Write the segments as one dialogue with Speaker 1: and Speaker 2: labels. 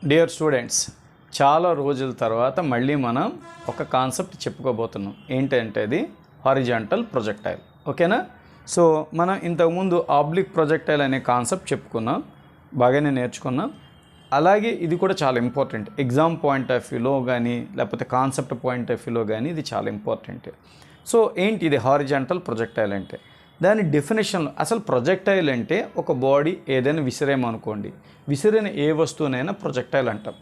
Speaker 1: Dear students, చాలా రోజుల తర్వాత మళ్ళీ మనం ఒక కాన్సెప్ట్ చెప్పుకోబోతున్నాం. ఏంటంటే అది హారిజాంటల్ ప్రొజెక్టైల్. ఓకేనా? సో మనం ఇంతకుముందు ఆబ్లిక్ ప్రొజెక్టైల్ అనే కాన్సెప్ట్ చెప్పుకున్నాం, బాగానే నేర్చుకున్నాం. అలాగే ఇది కూడా చాలా ఇంపార్టెంట్. ఎగ్జామ్ పాయింట్ ఆఫ్ వ్యూలో కానీ లేకపోతే కాన్సెప్ట్ పాయింట్ ఆఫ్ వ్యూలో కానీ ఇది చాలా ఇంపార్టెంట్. సో ఏంటి ఇది హారిజాంటల్ ప్రొజెక్టైల్ అంటే? దాని డెఫినేషన్లో అసలు ప్రొజెక్టైల్ అంటే ఒక బాడీ ఏదైనా విసిరేమనుకోండి, విసిరిన ఏ వస్తువునైనా ప్రొజెక్టైల్ అంటాం.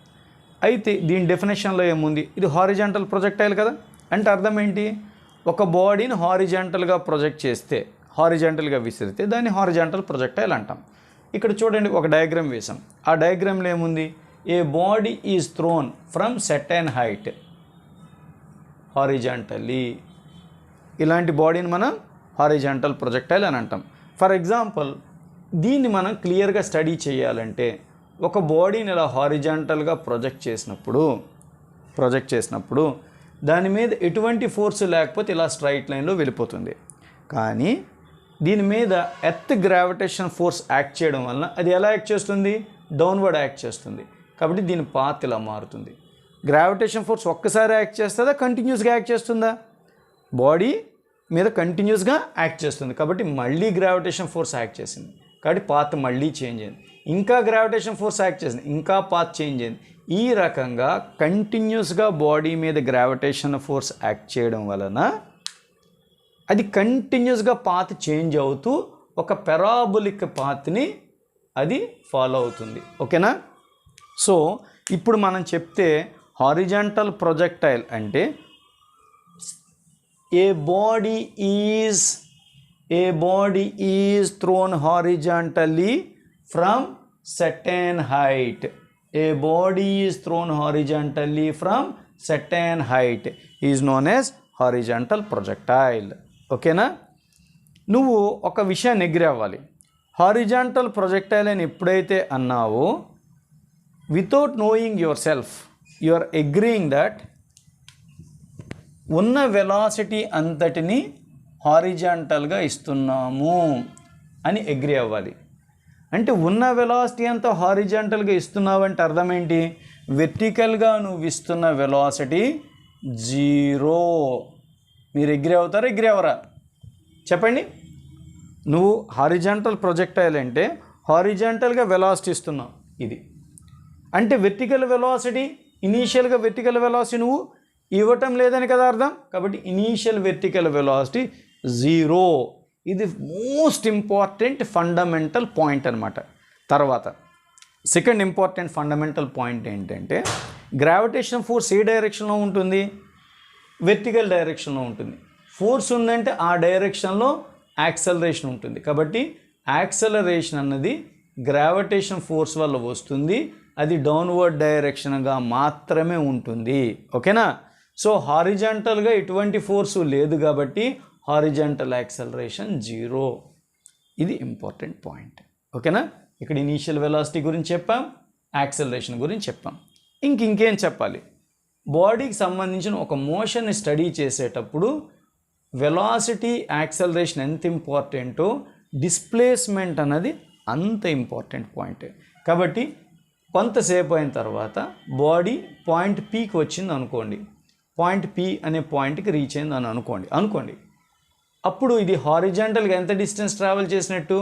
Speaker 1: అయితే దీని డెఫినేషన్లో ఏముంది? ఇది హారిజాంటల్ ప్రొజెక్టైల్ కదా. అంటే అర్థం ఏంటి? ఒక బాడీని హారిజాంటల్గా ప్రొజెక్ట్ చేస్తే, హారిజాంటల్గా విసిరితే దాన్ని హారిజాంటల్ ప్రొజెక్టైల్ అంటాం. ఇక్కడ చూడండి, ఒక డయాగ్రామ్ వేసాం. ఆ డయాగ్రామ్లో ఏముంది? A body is thrown from certain height horizontally. ఇలాంటి బాడీని మనం హారిజాంటల్ ప్రొజెక్టైల్ అని అంటాం. ఫర్ ఎగ్జాంపుల్, దీన్ని మనం క్లియర్గా స్టడీ చేయాలంటే ఒక బాడీని ఇలా హారిజాంటల్గా ప్రొజెక్ట్ చేసినప్పుడు దాని మీద ఎటువంటి ఫోర్స్ లేకపోతే ఇలా స్ట్రైట్ లైన్లో వెళ్ళిపోతుంది. కానీ దీని మీద ఎర్త్ గ్రావిటేషన్ ఫోర్స్ యాక్ట్ చేయడం వలన అది ఎలా యాక్ట్ చేస్తుంది? డౌన్వర్డ్ యాక్ట్ చేస్తుంది. కాబట్టి దీని పాత్ ఇలా మారుతుంది. గ్రావిటేషన్ ఫోర్స్ ఒక్కసారి యాక్ట్ చేస్తుందా, కంటిన్యూస్గా యాక్ట్ చేస్తుందా? బాడీ మీద కంటిన్యూస్గా యాక్ట్ చేస్తుంది. కాబట్టి మళ్ళీ గ్రావిటేషన్ ఫోర్స్ యాక్ట్ చేసింది, కాబట్టి పాత్ మళ్ళీ చేంజ్ అయింది. ఇంకా గ్రావిటేషన్ ఫోర్స్ యాక్ట్ చేసింది, ఇంకా పాత్ చేంజ్ అయింది. ఈ రకంగా కంటిన్యూస్గా బాడీ మీద గ్రావిటేషన్ ఫోర్స్ యాక్ట్ చేయడం వలన అది కంటిన్యూస్గా పాత్ చేంజ్ అవుతూ ఒక పెరాబోలిక్ పాత్ని అది ఫాలో అవుతుంది. ఓకేనా? సో ఇప్పుడు మనం చెప్తే హారిజాంటల్ ప్రొజెక్టైల్ అంటే a body is thrown horizontally from certain height. A body is thrown horizontally from certain height is known as horizontal projectile. ఓకేనా? నువ్వు ఒక విషయాన్ని అగ్రీ అవ్వాలి. హారిజాంటల్ ప్రొజెక్టైల్ అని ఎప్పుడైతే అన్నావో, without knowing yourself you are agreeing that ఉన్న velocity అంతటిని హారిజాంటల్గా ఇస్తున్నాము అని అగ్రీ అవ్వాలి. అంటే ఉన్న వెలాసిటీ అంతా హారిజాంటల్గా ఇస్తున్నావు అంటే అర్థం ఏంటి? వెర్టికల్గా నువ్వు ఇస్తున్న వెలాసిటీ 0. మీరు అగ్రీ అవుతారా, అగ్రీ అవ్వరా? చెప్పండి. నువ్వు హారిజాంటల్ ప్రొజెక్టైల్ అంటే హారిజాంటల్గా వెలాసిటీ ఇస్తున్నావు. ఇది అంటే వెర్టికల్ వెలాసిటీ, ఇనీషియల్గా వెర్టికల్ వెలాసిటీ నువ్వు ఇవ్వటం లేదని కదా అర్థం. కాబట్టి ఇనీషియల్ వెర్టికల్ వెలాసిటీ 0. ఇది మోస్ట్ ఇంపార్టెంట్ ఫండమెంటల్ పాయింట్ అనమాట. తర్వాత సెకండ్ ఇంపార్టెంట్ ఫండమెంటల్ పాయింట్ ఏంటంటే, గ్రావిటేషన్ ఫోర్స్ ఏ డైరెక్షన్లో ఉంటుంది? వెర్టికల్ డైరెక్షన్లో ఉంటుంది. ఫోర్స్ ఉందంటే ఆ డైరెక్షన్లో యాక్సలరేషన్ ఉంటుంది. కాబట్టి యాక్సలరేషన్ అన్నది గ్రావిటేషన్ ఫోర్స్ వల్ల వస్తుంది. అది డౌన్వర్డ్ డైరెక్షన్గా మాత్రమే ఉంటుంది. ఓకేనా? సో హారిజాంటల్గా ఎటువంటి ఫోర్సు లేదు కాబట్టి హారిజాంటల్ యాక్సలరేషన్ 0. ఇది ఇంపార్టెంట్ పాయింట్. ఓకేనా? ఇక్కడ ఇనీషియల్ వెలాసిటీ గురించి చెప్పాం, యాక్సలరేషన్ గురించి చెప్పాం. ఇంకేం చెప్పాలి? బాడీకి సంబంధించిన ఒక మోషన్ని స్టడీ చేసేటప్పుడు వెలాసిటీ, యాక్సలరేషన్ ఎంత ఇంపార్టెంటో డిస్ప్లేస్మెంట్ అన్నది అంత ఇంపార్టెంట్ పాయింట్. కాబట్టి కొంతసేపు అయిన తర్వాత బాడీ పాయింట్ పీకి వచ్చింది అనుకోండి, పాయింట్ పి అనే పాయింట్కి రీచ్ అయింది అని అనుకోండి. అప్పుడు ఇది హారిజాంటల్గా ఎంత డిస్టెన్స్ ట్రావెల్ చేసినట్టు?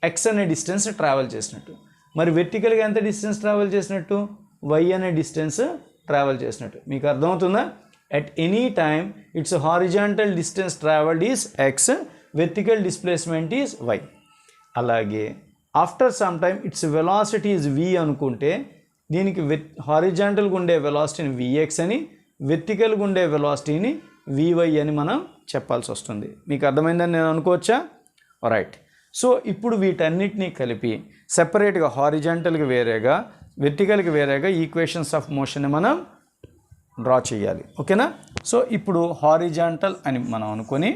Speaker 1: ఎక్స్ అనే డిస్టెన్స్ ట్రావెల్ చేసినట్టు. మరి వెర్టికల్గా ఎంత డిస్టెన్స్ ట్రావెల్ చేసినట్టు? వై అనే డిస్టెన్స్ ట్రావెల్ చేసినట్టు. మీకు అర్థమవుతుందా? At any time its horizontal distance travelled is x, vertical displacement is y. అలాగే after some time its velocity is v అనుకుంటే, దీనికి హారిజాంటల్గా ఉండే వెలాసిటీని విఎక్స్ అని, వెర్టికల్గా ఉండే వెలాసిటీని వివై అని మనం చెప్పాల్సి వస్తుంది. మీకు అర్థమైందని నేను అనుకోవచ్చా? రైట్. సో ఇప్పుడు వీటన్నిటినీ కలిపి సెపరేట్గా హారిజాంటల్కి వేరేగా, వెర్టికల్కి వేరేగా ఈక్వేషన్స్ ఆఫ్ మోషన్ని మనం డ్రా చేయాలి. ఓకేనా? సో ఇప్పుడు హారిజాంటల్ అని మనం అనుకొని,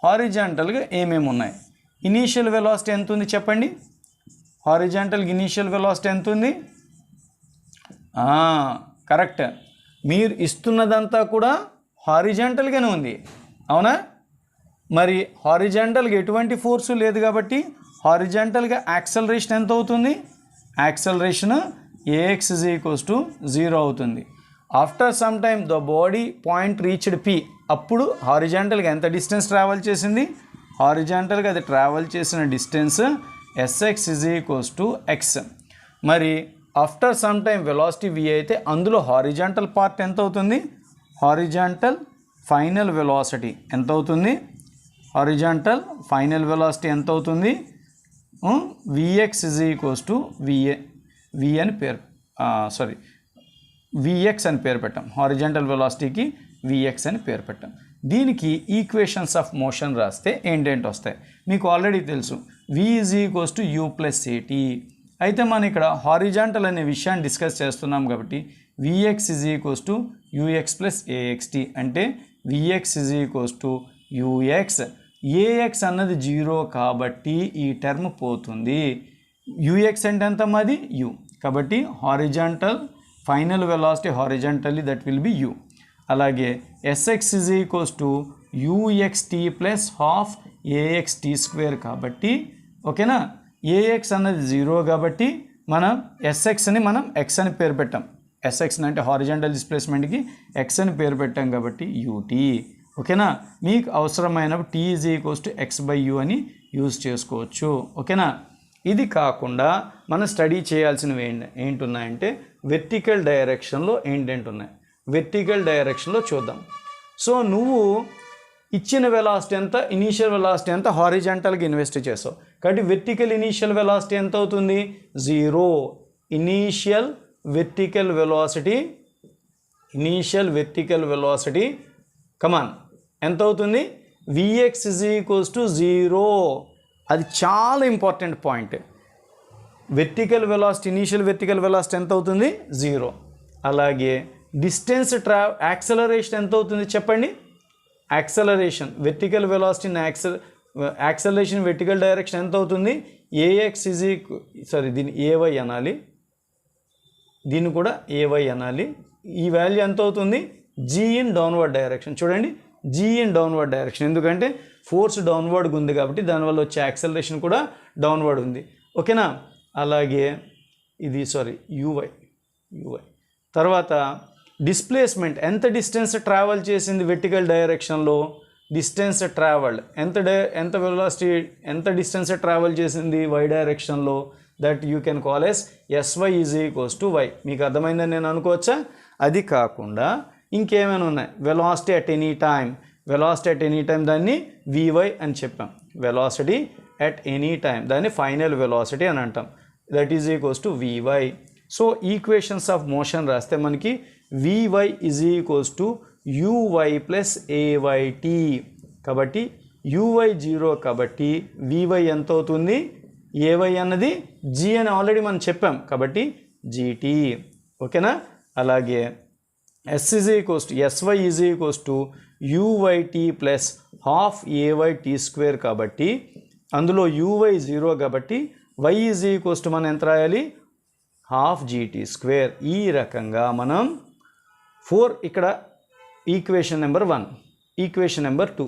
Speaker 1: హారిజాంటల్గా ఏమేమి ఉన్నాయి? ఇనీషియల్ వెలాసిటీ ఎంత ఉంది చెప్పండి? హారిజాంటల్కి ఇనీషియల్ వెలాసిటీ ఎంత ఉంది? కరెక్ట్. మీరు ఇస్తున్నదంతా కూడా హారిజాంటల్గానే ఉంది, అవునా? మరి హారిజాంటల్గా ఎటువంటి ఫోర్సు లేదు కాబట్టి హారిజాంటల్గా యాక్సలరేషన్ ఎంత అవుతుంది? Acceleration a x is equals to 0 అవుతుంది. After some time the body point reached P, అప్పుడు హారిజాంటల్గా ఎంత డిస్టెన్స్ ట్రావెల్ చేసింది, హారిజాంటల్గా అది ట్రావెల్ చేసిన distance SX is equals to X. మరి after some time velocity V అయితే అందులో హారిజాంటల్ పార్ట్ ఎంత అవుతుంది, హారిజాంటల్ ఫైనల్ వెలాసిటీ ఎంత అవుతుంది, హారిజాంటల్ ఫైనల్ వెలాసిటీ ఎంత అవుతుంది, vx is equals to V అని పేరు విఎక్స్ అని పేరు పెట్టాం, హారిజాంటల్ వెలాసిటీకి విఎక్స్ అని పేరు పెట్టాం. దీనికి ఈక్వేషన్స్ ఆఫ్ మోషన్ రాస్తే ఏంటేంటి వస్తాయి మీకు ఆల్రెడీ తెలుసు, v is equals to u plus at. అయితే మనం ఇక్కడ హారిజాంటల్ అనే విషయాన్ని డిస్కస్ చేస్తున్నాం కాబట్టి vx is equals to ux plus axt, అంటే vx is equals to ux. Ax అన్నది 0 కాబట్టి ఈ టర్మ్ పోతుంది. యూఎక్స్ అంటే ఎంత మాది యూ, కాబట్టి horizontal final velocity horizontally that will be u. అలాగే sx is equals to uxt plus half axt square కాబట్టి ఓకేనా, ఏఎక్స్ అన్నది 0 కాబట్టి మనం ఎస్ఎక్స్ని మనం ఎక్స్ అని పేరు పెట్టాం, ఎస్ఎక్స్ని అంటే హారిజాంటల్ డిస్ప్లేస్మెంట్కి ఎక్స్ అని పేరు పెట్టాం కాబట్టి యూటీ. ఓకేనా, మీకు అవసరమైనప్పుడు t is equals to x by u అని యూజ్ చేసుకోవచ్చు. ఓకేనా, ఇది కాకుండా మనం స్టడీ చేయాల్సినవి ఏంటున్నాయంటే వెర్టికల్ డైరెక్షన్లో ఏంటేంటి ఉన్నాయి, వెర్టికల్ డైరెక్షన్లో చూద్దాం. సో నువ్వు ఇచ్చిన వెలాసిటీ ఎంత, ఇనీషియల్ వెలాసిటీ ఎంత హారిజాంటల్గా ఇన్వెస్ట్ చేసావు కాబట్టి వెర్టికల్ ఇనీషియల్ వెలాసిటీ ఎంత అవుతుంది 0. ఇనీషియల్ వెర్టికల్ వెలాసిటీ కమాన్ ఎంత అవుతుంది, విఎక్స్ ఇజ్ ఈక్వల్స్ టు 0. అది చాలా important point. Vertical velocity initial vertical velocity ఎంత అవుతుంది 0. అలాగే డిస్టెన్స్ యాక్సలరేషన్ ఎంత అవుతుంది చెప్పండి, acceleration vertical velocity acceleration vertical direction ఎంత అవుతుంది, ఏఎక్స్ ఇజ్ దీన్ని ఏవై అనాలి, దీన్ని కూడా ఏవై అనాలి. ఈ వాల్యూ ఎంత అవుతుంది జీ ఇన్ డౌన్వర్డ్ డైరెక్షన్. చూడండి జీ ఇన్ డౌన్వర్డ్ డైరెక్షన్, ఎందుకంటే ఫోర్స్ డౌన్వర్డ్గా ఉంది కాబట్టి దానివల్ల వచ్చే యాక్సలరేషన్ కూడా డౌన్వర్డ్ ఉంది. ఓకేనా, అలాగే ఇది యూవై. తర్వాత డిస్ప్లేస్మెంట్ ఎంత డిస్టెన్స్ ట్రావెల్ చేసింది వెర్టికల్ డైరెక్షన్లో, డిస్టెన్స్ ట్రావెల్డ్ ఎంత వెలాసిటీ ఎంత డిస్టెన్స్ ట్రావెల్ చేసింది వై డైరెక్షన్లో, that you can call s s y is equals to y. మీకు అర్థమైందని నేను అనుకోవచ్చా. అది కాకుండా ఇంకేమైనా ఉన్నాయి, velocity at any time, velocity at any time దాన్ని వివై అని చెప్పాం, వెలాసిటీ అట్ ఎనీ టైం దాన్ని ఫైనల్ వెలాసిటీ అని అంటాం, that is equals to v y. So equations of motion రాస్తే మనకి VY is equals to uy plus ayt. కాబట్టి uy 0 కాబట్టి వివై ఎంత అవుతుంది, ఏవై అన్నది జీ అని ఆల్రెడీ మనం చెప్పాం కాబట్టి జీటీ. ఓకేనా, అలాగే s is equals to sy is equals to uyt plus half ayt square కాబట్టి అందులో యూవై 0 కాబట్టి వై ఈజ్ ఈక్వల్స్ టు మనం ఎంత రాయాలి హాఫ్ జీటీ స్క్వేర్. ఈ రకంగా మనం 4 ఇక్కడ equation number 1, equation number 2,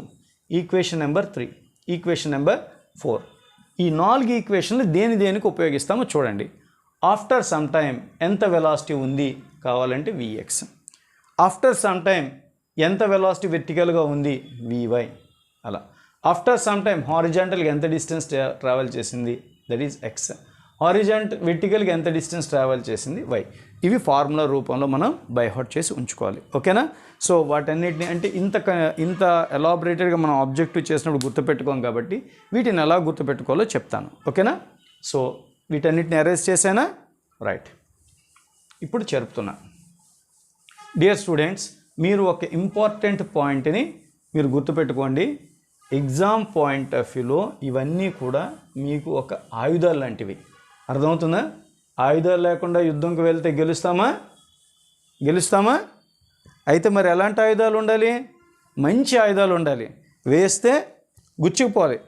Speaker 1: equation number 3, equation number 4 ఈ 4 ఈక్వేషన్లు దేనికి ఉపయోగిస్తామో చూడండి. ఆఫ్టర్ సమ్ టైం ఎంత వెలాసిటీ ఉంది కావాలంటే విఎక్స్, ఆఫ్టర్ సమ్ టైం ఎంత వెలాసిటీ వెర్టికల్గా ఉంది వివై, అలా ఆఫ్టర్ సమ్ టైం హారిజాంటల్గా ఎంత డిస్టెన్స్ ట్రావెల్ చేసింది దట్ ఈజ్ ఎక్స్, వెర్టికల్గా ఎంత డిస్టెన్స్ ట్రావెల్ చేసింది వై. ఇవి ఫార్ములా రూపంలో మనం బైహార్ట్ చేసి ఉంచుకోవాలి. ఓకేనా, సో వాటన్నిటిని అంటే ఇంత ఎలాబరేటెడ్గా మనం ఆబ్జెక్టివ్ చేసినప్పుడు గుర్తుపెట్టుకోం కాబట్టి వీటిని ఎలా గుర్తుపెట్టుకోవాలో చెప్తాను. ఓకేనా, సో వీటన్నిటిని అరేంజ్ చేసానా, రైట్. ఇప్పుడు చెరుపుతున్నా. డియర్ స్టూడెంట్స్, మీరు ఒక ఇంపార్టెంట్ పాయింట్ని మీరు గుర్తుపెట్టుకోండి. ఎగ్జామ్ పాయింట్ ఆఫ్ వ్యూలో ఇవన్నీ కూడా మీకు ఒక ఆయుధాలు లాంటివి. అర్థమవుతుందా? ఆయుధాలు లేకుండా యుద్ధంకి వెళ్తే గెలుస్తామా? అయితే మరి ఎలాంటి ఆయుధాలు ఉండాలి? మంచి ఆయుధాలు ఉండాలి, వేస్తే గుచ్చుకుపోవాలి,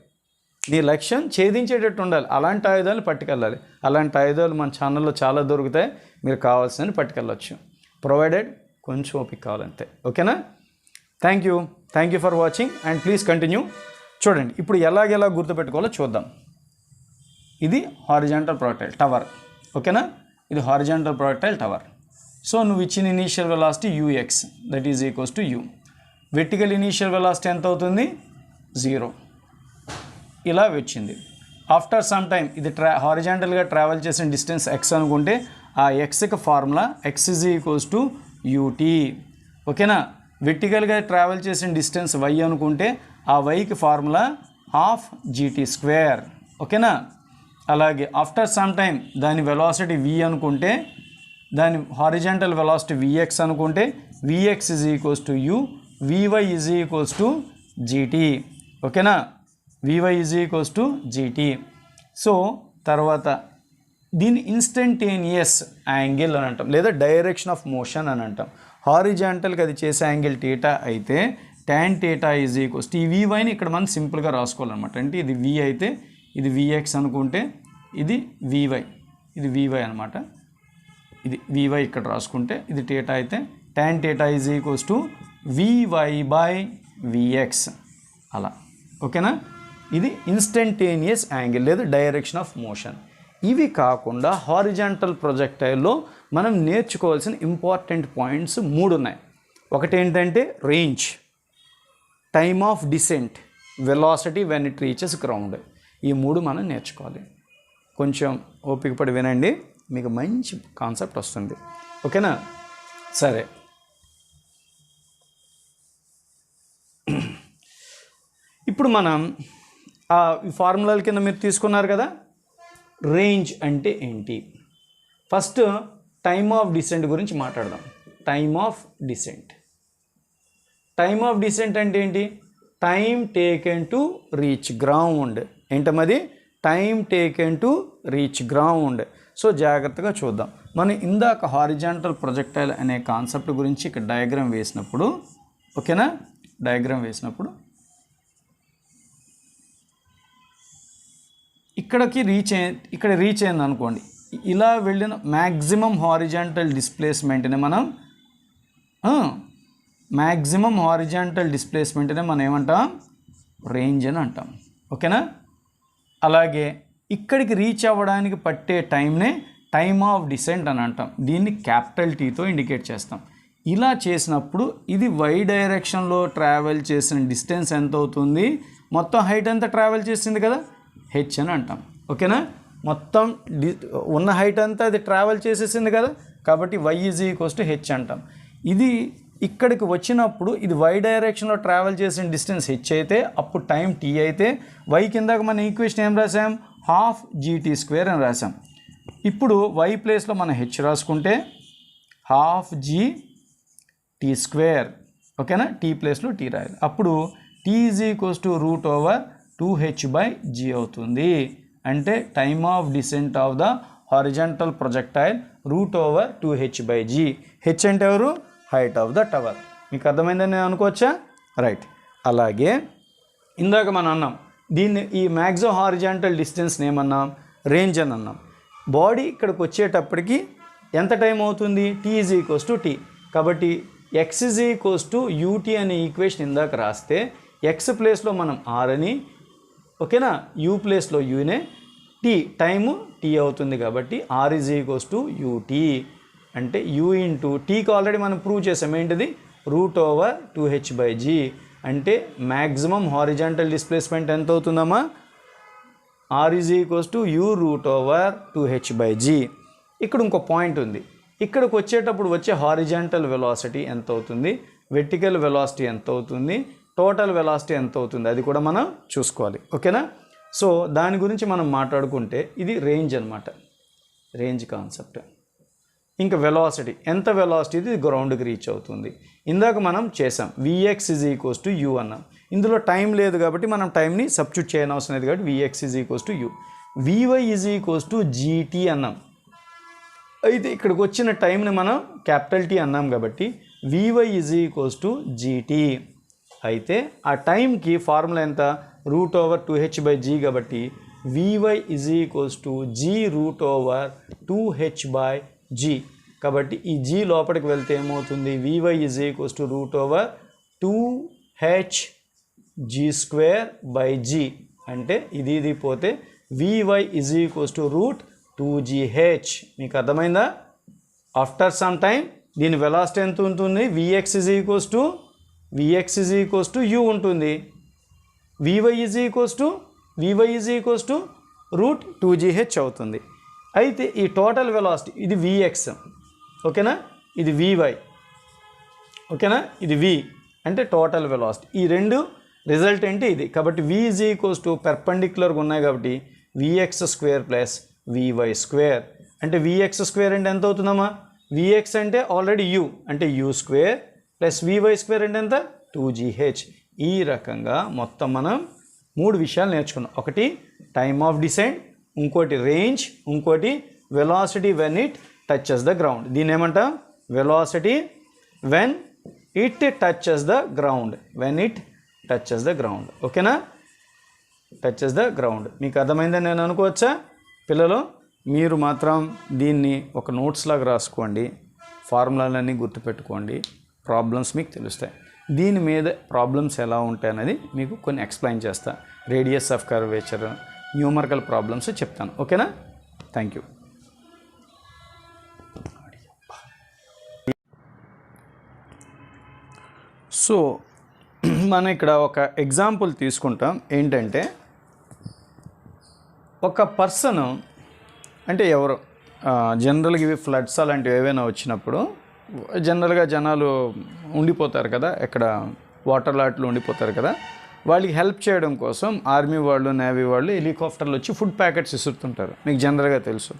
Speaker 1: నీ లక్ష్యం ఛేదించేటట్టు ఉండాలి. అలాంటి ఆయుధాలు పట్టుకెళ్ళాలి. అలాంటి ఆయుధాలు మన ఛానల్లో చాలా దొరుకుతాయి, మీరు కావాల్సినవి పట్టుకెళ్ళచ్చు, ప్రొవైడెడ్ కొంచెం ఓపిక కావాలంతే. ఓకేనా, thank you for watching and please continue. చూడండి ఇప్పుడు ఎలాగెలా గుర్తుపెట్టుకోవాలో చూద్దాం. ఇది హారిజాంటల్ ప్రొజెక్టైల్ టవర్, ఓకేనా, ఇది హారిజాంటల్ ప్రొజెక్టైల్ టవర్. సో నువ్వు ఇచ్చిన initial velocity ux, that is equals to u. Vertical initial velocity ఎంత అవుతుంది? 0. ఇలా వచ్చింది. ఆఫ్టర్ సమ్ టైమ్ ఇది హారిజాంటల్గా ట్రావెల్ చేసిన డిస్టెన్స్ x అనుకుంటే ఆ xకి formula x is equals to ut. ఓకేనా, వెర్టికల్గా ట్రావెల్ చేసిన డిస్టెన్స్ y అనుకుంటే ఆ yకి ఫార్ములా హాఫ్ gt². ఓకేనా, అలాగే ఆఫ్టర్ సమ్ టైమ్ దాని వెలాసిటీ v అనుకుంటే దాని హారిజాంటల్ వెలాసిటీ vx అనుకుంటే vx is equals to u, vy is equals to gt. ఓకేనా, vy is equals to gt. So తర్వాత దీన్ని ఇన్స్టంటేనియస్ యాంగిల్ అని అంటాం, లేదా డైరెక్షన్ ఆఫ్ మోషన్ అని అంటాం. హారిజాంటల్కి అది చేసే యాంగిల్ θ అయితే tan θ ఈజ్ ఈక్వల్స్ టు ఈ vyని ఇక్కడ మనం సింపుల్గా రాసుకోవాలన్నమాట. అంటే ఇది v అయితే ఇది vx అనుకుంటే ఇది vy, ఇది vy అనమాట. ఇది vy ఇక్కడ రాసుకుంటే ఇది θ అయితే tan θ is equals to vy/vx అలా. ఓకేనా, ఇది ఇన్స్టంటేనియస్ యాంగిల్ లేదా డైరెక్షన్ ఆఫ్ మోషన్. ఇవి కాకుండా హారిజాంటల్ ప్రొజెక్టైల్లో మనం నేర్చుకోవాల్సిన ఇంపార్టెంట్ పాయింట్స్ 3 ఉన్నాయి. ఒకటి ఏంటంటే range, time of descent, velocity when it reaches ground. ఈ 3 మనం నేర్చుకోవాలి. కొంచెం ఓపిక పడి వినండి, మీకు మంచి కాన్సెప్ట్ వస్తుంది. ఓకేనా, సరే. ఇప్పుడు మనం ఈ ఫార్ములాల కింద మీరు తీసుకున్నారు కదా, రేంజ్ అంటే ఏంటి? ఫస్ట్ టైమ్ ఆఫ్ డిసెంట్ గురించి మాట్లాడదాం. Time of descent. Time of descent అంటే ఏంటి? Time taken to reach ground. ఏంటమ్మది? Time taken to reach ground. So జాగ్రత్తగా చూద్దాం. మనం ఇందాక హారిజాంటల్ ప్రొజెక్టైల్ అనే కాన్సెప్ట్ గురించి ఇక్కడ డయాగ్రామ్ వేసినప్పుడు, ఓకేనా, డయాగ్రామ్ వేసినప్పుడు ఇక్కడ రీచ్ అయింది అనుకోండి, ఇలా వెళ్ళిన మ్యాక్సిమం హారిజాంటల్ డిస్ప్లేస్మెంట్ని మనం ఏమంటాం? రేంజ్ అని అంటాం. ఓకేనా, అలాగే ఇక్కడికి రీచ్ అవ్వడానికి పట్టే టైంనే టైమ్ ఆఫ్ డిసెంట్ అని అంటాం. దీన్ని క్యాపిటల్ Tతో ఇండికేట్ చేస్తాం. ఇలా చేసినప్పుడు ఇది y డైరెక్షన్లో ట్రావెల్ చేసిన డిస్టెన్స్ ఎంత అవుతుంది? మొత్తం హైట్ అంతా ట్రావెల్ చేసింది కదా, h అని అంటాం. ఓకేనా, మొత్తం ఉన్న హైట్ అంతా అది ట్రావెల్ చేసేసింది కదా, కాబట్టి y is equals to h అంటాం. ఇది ఇక్కడికి వచ్చినప్పుడు ఇది y డైరెక్షన్లో ట్రావెల్ చేసిన డిస్టెన్స్ h అయితే అప్పుడు టైం t అయితే y కిందకి మన ఈక్వేషన్ ఏం రాసాం? హాఫ్ gt² అని రాసాం. ఇప్పుడు y ప్లేస్లో మనం h రాసుకుంటే హాఫ్ gt². ఓకేనా, t ప్లేస్లో t రాయాలి. అప్పుడు t is equals to √2h/g అవుతుంది. అంటే time of descent of the horizontal projectile √2h/g. h అంటే ఎవరు? Height of the tower. మీకు అర్థమైందని నేను అనుకోవచ్చా? రైట్. అలాగే ఇందాక మనం అన్నాం దీన్ని, ఈ మ్యాక్సిమం హారిజాంటల్ డిస్టెన్స్ని ఏమన్నాం? రేంజ్ అని అన్నాం. బాడీ ఇక్కడికి వచ్చేటప్పటికి ఎంత టైం అవుతుంది? t is equals to t. కాబట్టి x is equals to ut అనే ఈక్వేషన్ ఇందాక రాస్తే x ప్లేస్లో మనం r అని, ఓకేనా, u ప్లేస్లో uనే, టైము t అవుతుంది. కాబట్టి r is equals to ut. అంటే u ఇంటూ టీకి ఆల్రెడీ మనం ప్రూవ్ చేసాం. ఏంటిది? √2h/g. అంటే మ్యాక్సిమం హారిజాంటల్ డిస్ప్లేస్మెంట్ ఎంత అవుతుందమ్మా? r is equals to u √2h/g. ఇక్కడ ఇంకో పాయింట్ ఉంది. ఇక్కడికి వచ్చేటప్పుడు వచ్చే హారిజాంటల్ వెలాసిటీ ఎంత అవుతుంది, వెర్టికల్ వెలాసిటీ ఎంత అవుతుంది, టోటల్ వెలాసిటీ ఎంత అవుతుంది, అది కూడా మనం చూసుకోవాలి. ఓకేనా, సో దాని గురించి మనం మాట్లాడుకుంటే ఇది రేంజ్ అనమాట, రేంజ్ కాన్సెప్ట్. ఇంకా వెలాసిటీ, ఎంత వెలాసిటీ ఇది గ్రౌండ్కి రీచ్ అవుతుంది. ఇందాక మనం చేసాం vx is equals to u అన్నాం. ఇందులో టైం లేదు కాబట్టి మనం టైంని సబ్స్టిట్యూట్ చేయని అవసరం లేదు కాబట్టి vx is equals to u. vy is equals to gt అన్నాం. అయితే ఇక్కడికి వచ్చిన టైంని మనం క్యాపిటల్ T అన్నాం కాబట్టి vy is equals to gt. అయితే ఆ టైంకి ఫార్ములా ఎంత? √2h/g కాబట్టి vy is equals to g√2h/g. కాబట్టి ఈ g లోపలికి వెళ్తే ఏమవుతుంది? vy is equals to √2hg²/g. అంటే ఇది పోతే vy is equals to 2gh. మీకు అర్థమైందా? ఆఫ్టర్ సమ్ టైం దీని వెలాసిటీ ఎంత ఉంటుంది? vx is equals to u ఉంటుంది. vy is equals to root 2gh అవుతుంది. అయితే ఈ టోటల్ వెలాసిటీ ఇది vx, ఓకేనా, ఇది vy, ఓకేనా, ఇది v అంటే టోటల్ వెలాసిటీ. ఈ రెండు రిజల్ట్ ఏంటి ఇది. కాబట్టి v ఈజ్ ఈక్వల్స్ టు పెర్పెండిక్యులర్గా ఉన్నాయి కాబట్టి vx² ప్లస్ vy². అంటే vx² అంటే ఎంత అవుతుందమ్మా? vx అంటే ఆల్రెడీ u అంటే u² ప్లస్ vy² అంటే ఎంత? 2gh. ఈ రకంగా మొత్తం మనం 3 విషయాలు నేర్చుకున్నాం. ఒకటి టైమ్ ఆఫ్ డిసెంట్, ఇంకోటి రేంజ్, ఇంకోటి velocity when it touches the ground. దీని ఏమంటాం? Velocity when it touches the ground, ఓకేనా, టచెస్ ద గ్రౌండ్. మీకు అర్థమైందని నేను అనుకోవచ్చా పిల్లలు? మీరు మాత్రం దీన్ని ఒక నోట్స్ లాగా రాసుకోండి, ఫార్ములాలన్నీ గుర్తుపెట్టుకోండి, ప్రాబ్లమ్స్ మీకు తెలుస్తాయి. దీని మీద ప్రాబ్లమ్స్ ఎలా ఉంటాయి అనేది మీకు కొన్ని ఎక్స్ప్లెయిన్ చేస్తా. Radius of curvature, numerical problems చెప్తాను, ఓకేనా? Thank you. సో మనం ఇక్కడ ఒక ఎగ్జాంపుల్ తీసుకుంటాం. ఏంటంటే ఒక పర్సన్ అంటే ఎవరు జనరల్గా ఇవి ఫ్లడ్స్ అలాంటివి ఏవైనా వచ్చినప్పుడు జనరల్గా జనాలు ఉండిపోతారు కదా, ఎక్కడ వాటర్ లాట్లో ఉండిపోతారు కదా, వాళ్ళకి హెల్ప్ చేయడం కోసం ఆర్మీ వాళ్ళు, నేవీ వాళ్ళు హెలికాప్టర్లు వచ్చి ఫుడ్ ప్యాకెట్స్ ఇస్తుంటారు. మీకు జనరల్గా తెలుసు.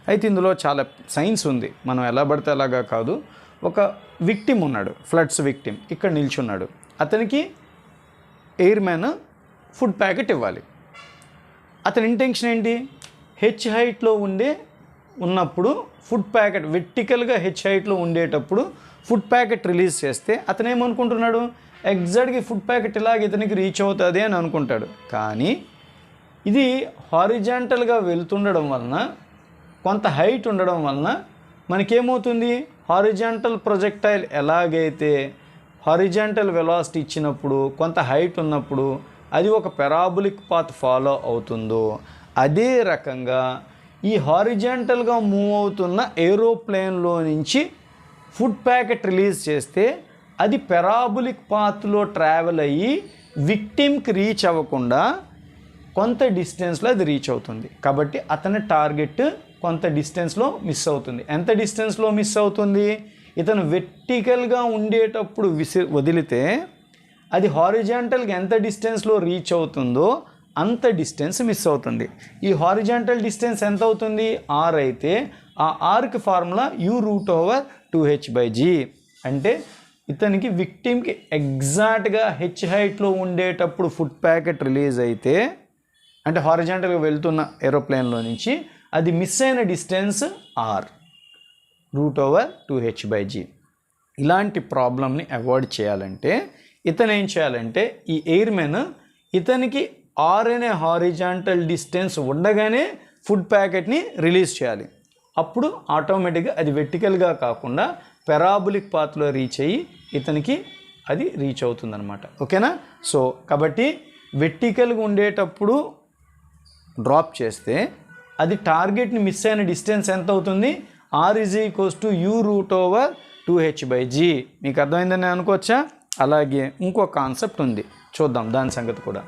Speaker 1: అయితే ఇందులో చాలా సైన్స్ ఉంది. మనం ఎలా పడితే అలాగా కాదు. ఒక విక్టిమ్ ఉన్నాడు, ఫ్లడ్స్ విక్టిమ్, ఇక్కడ నిల్చున్నాడు. అతనికి ఎయిర్మ్యాన్ ఫుడ్ ప్యాకెట్ ఇవ్వాలి. అతని ఇంటెన్షన్ ఏంటి? హెచ్ హైట్లో ఉన్నప్పుడు ఫుడ్ ప్యాకెట్ వెర్టికల్గా హెచ్ హైట్లో ఉండేటప్పుడు ఫుడ్ ప్యాకెట్ రిలీజ్ చేస్తే అతను ఏమనుకుంటున్నాడు? ఎగ్జాక్ట్గా ఫుడ్ ప్యాకెట్ ఇలాగ ఇతనికి రీచ్ అవుతుంది అని అనుకుంటాడు. కానీ ఇది హారిజాంటల్గా వెళ్తుండడం వలన, కొంత హైట్ ఉండడం వలన మనకేమవుతుంది? హారిజాంటల్ ప్రొజెక్టైల్ ఎలాగైతే హారిజాంటల్ వెలాసిటీ ఇచ్చినప్పుడు కొంత హైట్ ఉన్నప్పుడు అది ఒక పెరాబోలిక్ పాత్ ఫాలో అవుతుందో, అదే రకంగా ఈ హారిజాంటల్గా మూవ్ అవుతున్న ఏరోప్లేన్లో నుంచి ఫుడ్ ప్యాకెట్ రిలీజ్ చేస్తే అది పెరాబోలిక్ పాత్లో ట్రావెల్ అయ్యి విక్టిమ్కి రీచ్ అవ్వకుండా కొంత డిస్టెన్స్లో అది రీచ్ అవుతుంది. కాబట్టి అతని టార్గెట్ కొంత డిస్టెన్స్లో మిస్ అవుతుంది. ఎంత డిస్టెన్స్లో మిస్ అవుతుంది? ఇతను వెర్టికల్గా ఉండేటప్పుడు వదిలితే అది హారిజాంటల్గా ఎంత డిస్టెన్స్లో రీచ్ అవుతుందో అంత డిస్టెన్స్ మిస్ అవుతుంది. ఈ హారిజాంటల్ డిస్టెన్స్ ఎంత అవుతుంది? r అయితే ఆ rకి ఫార్ములా u√2h/g. అంటే ఇతనికి విక్టిమ్కి ఎగ్జాక్ట్గా హెచ్ హైట్లో ఉండేటప్పుడు ఫుడ్ ప్యాకెట్ రిలీజ్ అయితే, అంటే హారిజాంటల్గా వెళ్తున్న ఏరోప్లేన్లో నుంచి అది మిస్ అయిన డిస్టెన్స్ r, √2h/g. ఇలాంటి ప్రాబ్లమ్ని అవాయిడ్ చేయాలంటే ఇతను ఏం చేయాలంటే, ఈ ఎయిర్మెన్ ఇతనికి r అనే హారిజాంటల్ డిస్టెన్స్ ఉండగానే ఫుడ్ ప్యాకెట్ని రిలీజ్ చేయాలి. అప్పుడు ఆటోమేటిక్గా అది వెర్టికల్గా కాకుండా పెరాబోలిక్ పాత్లో రీచ్ అయ్యి ఇతనికి అది రీచ్ అవుతుందన్నమాట, ఓకేనా? సో కాబట్టి వెర్టికల్గా ఉండేటప్పుడు డ్రాప్ చేస్తే అది టార్గెట్ని మిస్ అయిన డిస్టెన్స్ ఎంత అవుతుంది? r = u√2h/g. మీకు అర్థమైందని అనుకోవచ్చా? అలాగే ఇంకో కాన్సెప్ట్ ఉంది, చూద్దాం దాని సంగతి కూడా.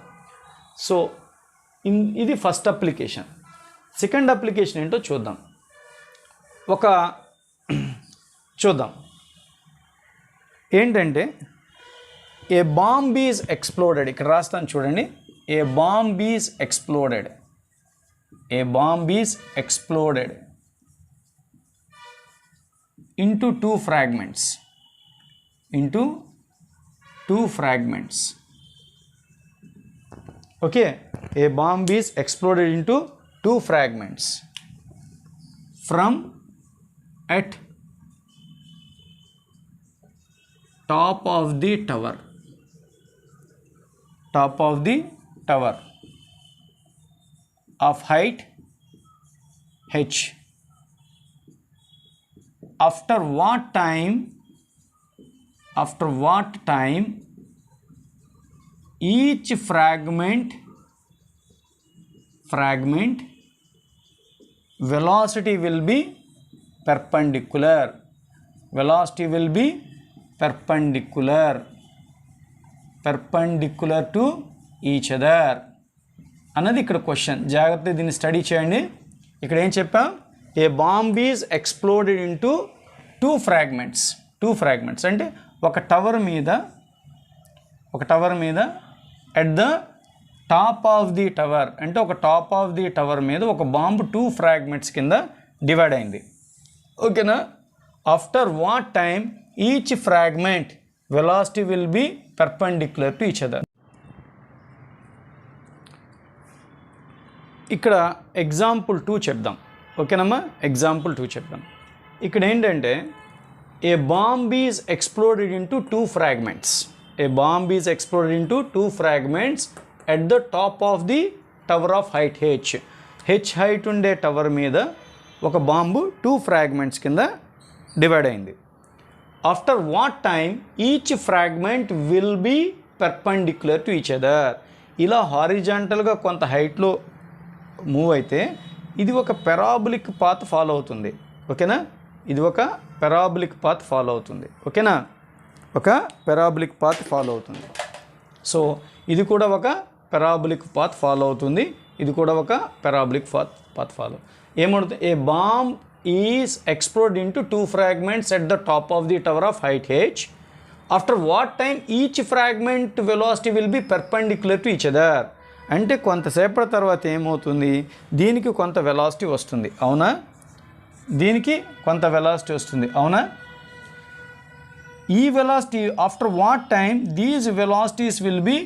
Speaker 1: సో ఇది ఫస్ట్ అప్లికేషన్. సెకండ్ అప్లికేషన్ ఏంటో చూద్దాం. చూద్దాం ఏంటంటే, ఏ బాంబ్ ఈజ్ ఎక్స్ప్లోడెడ్. ఇక్కడ రాస్తాను చూడండి. ఏ bomb is exploded. A bomb is exploded into two fragments. Okay, a bomb is exploded into two fragments from at top of the tower of height h. After what time each fragment velocity will be perpendicular. Velocity will be perpendicular to each other అన్నది ఇక్కడ question. జాగ్రత్తగా దీన్ని study చేయండి. ఇక్కడ ఏం చెప్పాం, ఏ bomb is exploded into two fragments అంటే ఒక టవర్ మీద at the top of the tower, అంటే ఒక టాప్ ఆఫ్ ది టవర్ మీద ఒక బాంబు 2 ఫ్రాగ్మెంట్స్ కింద డివైడ్ అయింది. ఓకేనా? After what time each fragment velocity will be perpendicular to each other. ఇక్కడ ఎగ్జాంపుల్ 2 చెప్దాం. ఓకేనమ్మా? ఎగ్జాంపుల్ 2 చెప్దాం. ఇక్కడ ఏంటంటే a bomb is exploded into 2 fragments. A bomb is exploded into 2 fragments at the top of the tower of height H height ఉండే tower మీద ఒక bomb 2 fragments కింద డివైడ్ అయింది. After what time each fragment will be perpendicular to each other. ఇలా హారిజాంటల్గా కొంత హైట్లో move అయితే ఇది ఒక పెరాబులిక్ పాత్ ఫాలో అవుతుంది. ఓకేనా? ఇది ఒక పెరాబులిక్ పాత్ ఫాలో అవుతుంది. ఓకేనా? ఒక పెరాబులిక్ పాత్ ఫాలో అవుతుంది. సో ఇది కూడా ఒక పెరాబులిక్ పాత్ ఫాలో అవుతుంది. ఇది కూడా ఒక పెరాబులిక్ పాత్ ఫాలో. ఏమవుతుంది? ఏ bomb is explode into 2 fragments at the top of the tower of height H. After what time each fragment velocity will be perpendicular to each other. అంటే కొంతసేపటి తర్వాత ఏమవుతుంది, దీనికి కొంత వెలాసిటీ వస్తుంది. అవునా? దీనికి కొంత వెలాసిటీ వస్తుంది. అవునా? ఈ velocity after what time these velocities will be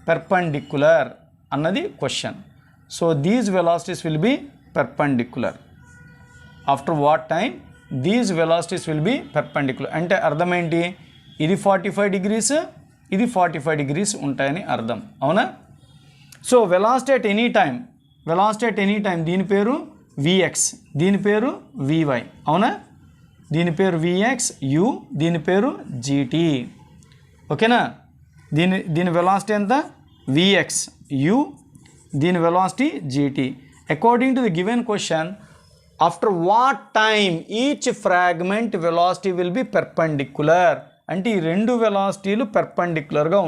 Speaker 1: perpendicular అన్నది question. So these velocities will be perpendicular. After what time these velocities will be perpendicular అంటే అర్థం ఏంటి? ఇది 45 degrees, ఇది 45 degrees ఉంటాయని అర్థం. అవునా? So velocity at any time దీని పేరు Vx, దీని పేరు Vy. అవునా? దీని పేరు Vx u, దీని పేరు gt. ఓకేనా? దీని వెలాసిటీ ఎంత? Vx u, దీని velocity gt. According to the given question, after what time each fragment velocity will be perpendicular అంటే ఈ 2 వెలాసిటీలు పర్పెండిక్యులర్గా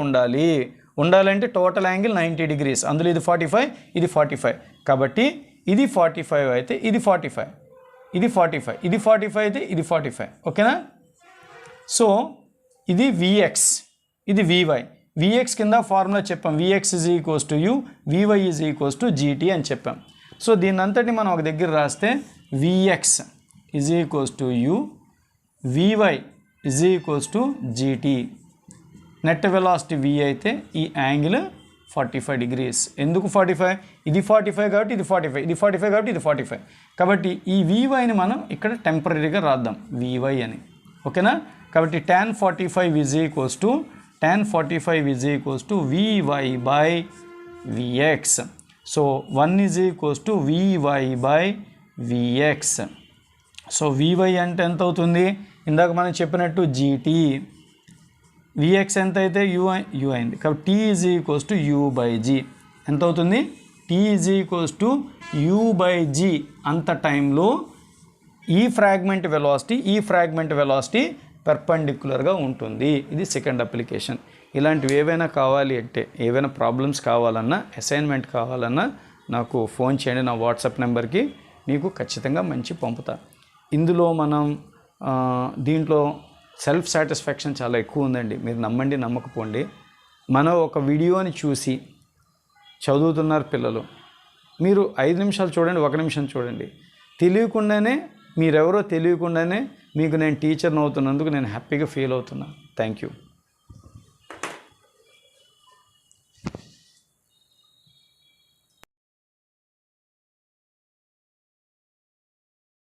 Speaker 1: ఉండాలంటే టోటల్ యాంగిల్ 90 degrees. అందులో ఇది 45, ఇది 45. కాబట్టి ఇది 45 అయితే ఇది 45, ఇది 45, ఇది 45 అయితే ఇది 45. ఓకేనా? సో ఇది Vx, ఇది Vy. Vx కింద ఫార్ములా చెప్పాం, Vx is equals to u, Vy is equals to gt అని చెప్పాం. సో దీని అంతటిని మనం ఒక దగ్గర రాస్తే Vx is equals to u, Vy is equals to gt. Net velocity V అయితే ఈ యాంగిల్ 45 degrees. ఎందుకు 45? ఇది 45 కాబట్టి ఇది 45, ఇది 45 కాబట్టి ఇది 45. కాబట్టి ఈ Vyని మనం ఇక్కడ టెంపరీగా రాద్దాం Vy అని. ఓకేనా? కాబట్టి tan 45 is equals to Vy by Vx. So 1 is equals to Vy by Vx. So Vy అంటే ఎంత అవుతుంది? ఇందాక మనం చెప్పినట్టు gt. Vx ఎంత అయితే u అయింది. కాబట్టి t is equals to u by g. ఎంత అవుతుంది? t is equals to u by g. అంత టైంలో ఈ ఫ్రాగ్మెంట్ వెలాసిటీ పర్పెండిక్యులర్గా ఉంటుంది. ఇది సెకండ్ అప్లికేషన్. ఇలాంటివి ఏవైనా కావాలి అంటే, ఏవైనా ప్రాబ్లమ్స్ కావాలన్నా, అసైన్మెంట్ కావాలన్నా నాకు ఫోన్ చేయండి. నా వాట్సాప్ నెంబర్కి మీకు ఖచ్చితంగా మంచి పంపుతా. ఇందులో మనం దీంట్లో సెల్ఫ్ సాటిస్ఫాక్షన్ చాలా ఎక్కువ ఉందండి. మీరు నమ్మండి, నమ్మకపోండి. మనం ఒక వీడియోని చూసి చదువుతున్నారు పిల్లలు. మీరు 5 నిమిషాలు చూడండి, 1 నిమిషం చూడండి. మీరెవరో తెలియకుండానే మీకు నేను టీచర్ని అవుతున్నందుకు నేను హ్యాపీగా ఫీల్ అవుతున్నా. Thank you.